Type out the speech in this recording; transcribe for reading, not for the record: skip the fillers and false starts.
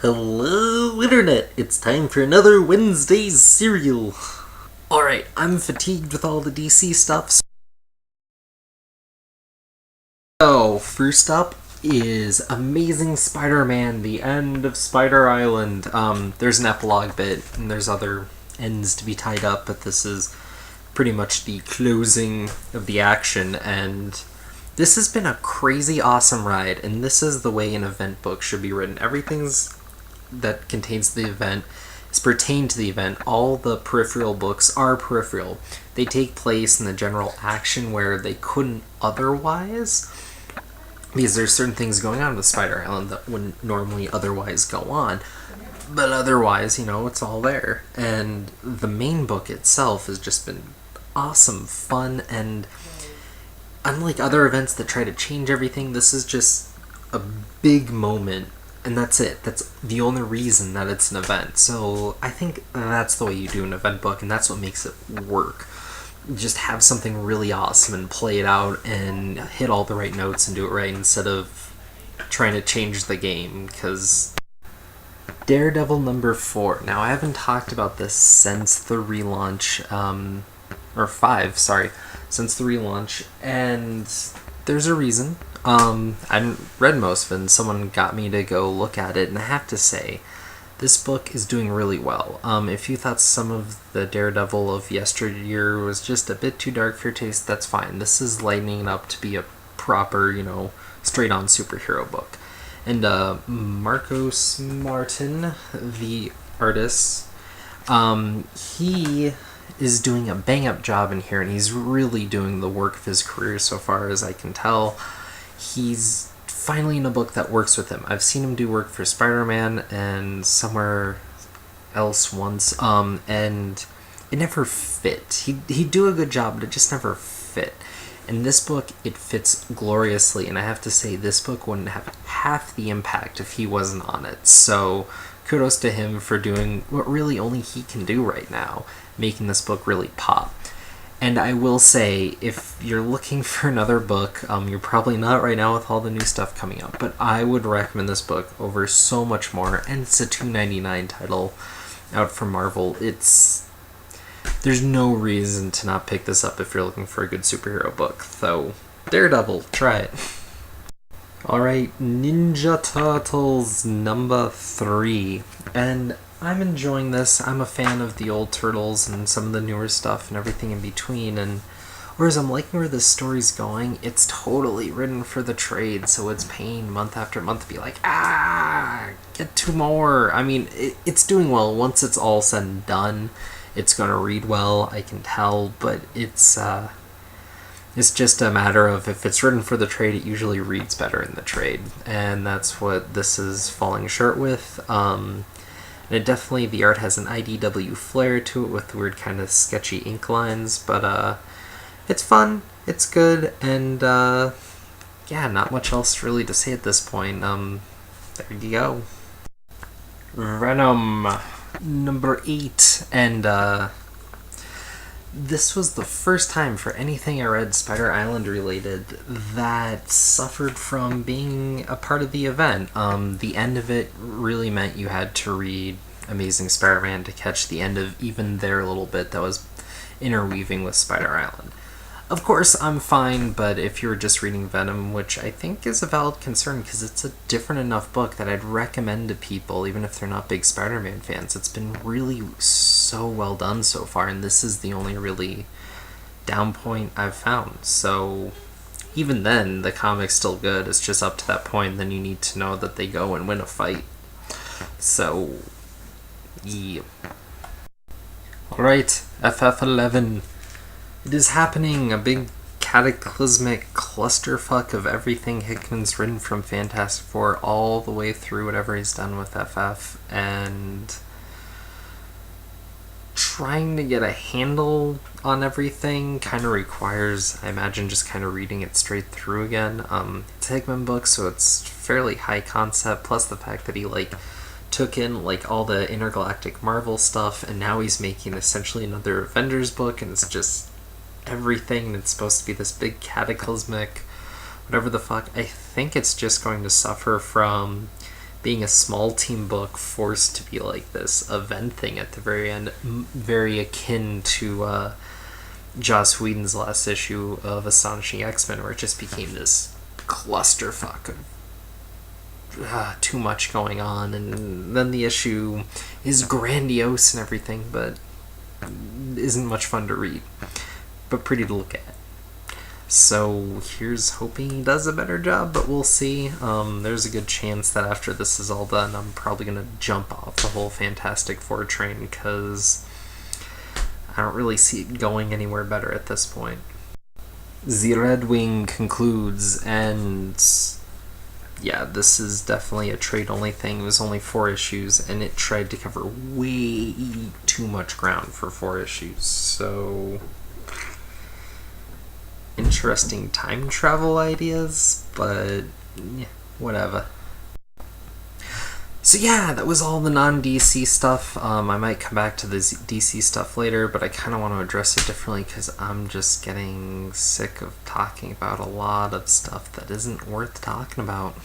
Hello, Internet! It's time for another Wednesday's cereal. Alright, I'm fatigued with all the DC stuff. So, first up is Amazing Spider-Man, the end of Spider Island. There's an epilogue bit, and there's other ends to be tied up, but this is pretty much the closing of the action, and this has been a crazy awesome ride, and this is the way an event book should be written. Everything's that contains the event is pertained to the event. All the peripheral books are peripheral. They take place in the general action where they couldn't otherwise, because there's certain things going on with Spider Island that wouldn't normally otherwise go on. But otherwise, it's all there. And the main book itself has just been awesome, fun, and unlike other events that try to change everything, this is just a big moment, and that's it. That's the only reason that it's an event. So I think that's the way you do an event book, and that's what makes it work. Just have something really awesome and play it out and hit all the right notes and do it right instead of trying to change the game, because Daredevil number 4. Now, I haven't talked about this since the relaunch, or 5, sorry, since the relaunch, and there's a reason. I hadn't read most of it, and someone got me to go look at it, and I have to say, this book is doing really well. If you thought some of the Daredevil of yesteryear was just a bit too dark for your taste, that's fine. This is lightening up to be a proper, straight-on superhero book. And Marcos Martin, the artist, he is doing a bang-up job in here, and he's really doing the work of his career so far as I can tell. He's finally in a book that works with him. I've seen him do work for Spider-Man and somewhere else once, and it never fit. He'd do a good job, but it just never fit. In this book, it fits gloriously, and I have to say, this book wouldn't have half the impact if he wasn't on it. So, kudos to him for doing what really only he can do right now, making this book really pop. And I will say, if you're looking for another book, you're probably not right now with all the new stuff coming out, but I would recommend this book over so much more, and it's a $2.99 title out from Marvel. There's no reason to not pick this up if you're looking for a good superhero book. So, Daredevil, try it. Alright, Ninja Turtles number 3. And I'm enjoying this. I'm a fan of the old Turtles and some of the newer stuff and everything in between. And whereas I'm liking where this story's going, it's totally written for the trade, so it's paying month after month to be like, get 2 more. I mean, it's doing well. Once it's all said and done, it's going to read well, I can tell, but it's just a matter of if it's written for the trade, it usually reads better in the trade, and that's what this is falling short with. And it definitely, the art has an IDW flair to it with weird kind of sketchy ink lines, but it's fun, it's good, and not much else really to say at this point. There you go. Venom number 8, and this was the first time for anything I read Spider Island related that suffered from being a part of the event. The end of it really meant you had to read Amazing Spider-Man to catch the end of even their little bit that was interweaving with Spider Island. Of course, I'm fine, but if you were just reading Venom, which I think is a valid concern because it's a different enough book that I'd recommend to people, even if they're not big Spider-Man fans. It's been really so well done so far, and this is the only really down point I've found. So even then, the comic's still good. It's just up to that point, then you need to know that they go and win a fight. So, yeah. Alright, FF11. It is happening, a big cataclysmic clusterfuck of everything Hickman's written from Fantastic Four all the way through whatever he's done with FF, and trying to get a handle on everything kind of requires, I imagine, just kind of reading it straight through again. It's a Hickman book, so it's fairly high concept, plus the fact that he took in all the intergalactic Marvel stuff, and now he's making essentially another Avengers book, and it's just everything, and it's supposed to be this big cataclysmic whatever the fuck. I think it's just going to suffer from being a small team book forced to be like this event thing at the very end, very akin to Joss Whedon's last issue of Astonishing X-Men, where it just became this clusterfuck of too much going on, and then the issue is grandiose and everything, but isn't much fun to read, but pretty to look at. So here's hoping he does a better job, but we'll see. There's a good chance that after this is all done, I'm probably going to jump off the whole Fantastic Four train, because I don't really see it going anywhere better at this point. The Red Wing concludes, and yeah, this is definitely a trade-only thing. It was only 4 issues, and it tried to cover way too much ground for 4 issues, so interesting time travel ideas, but yeah, whatever. So yeah, that was all the non-DC stuff. I might come back to the DC stuff later, but I kind of want to address it differently because I'm just getting sick of talking about a lot of stuff that isn't worth talking about.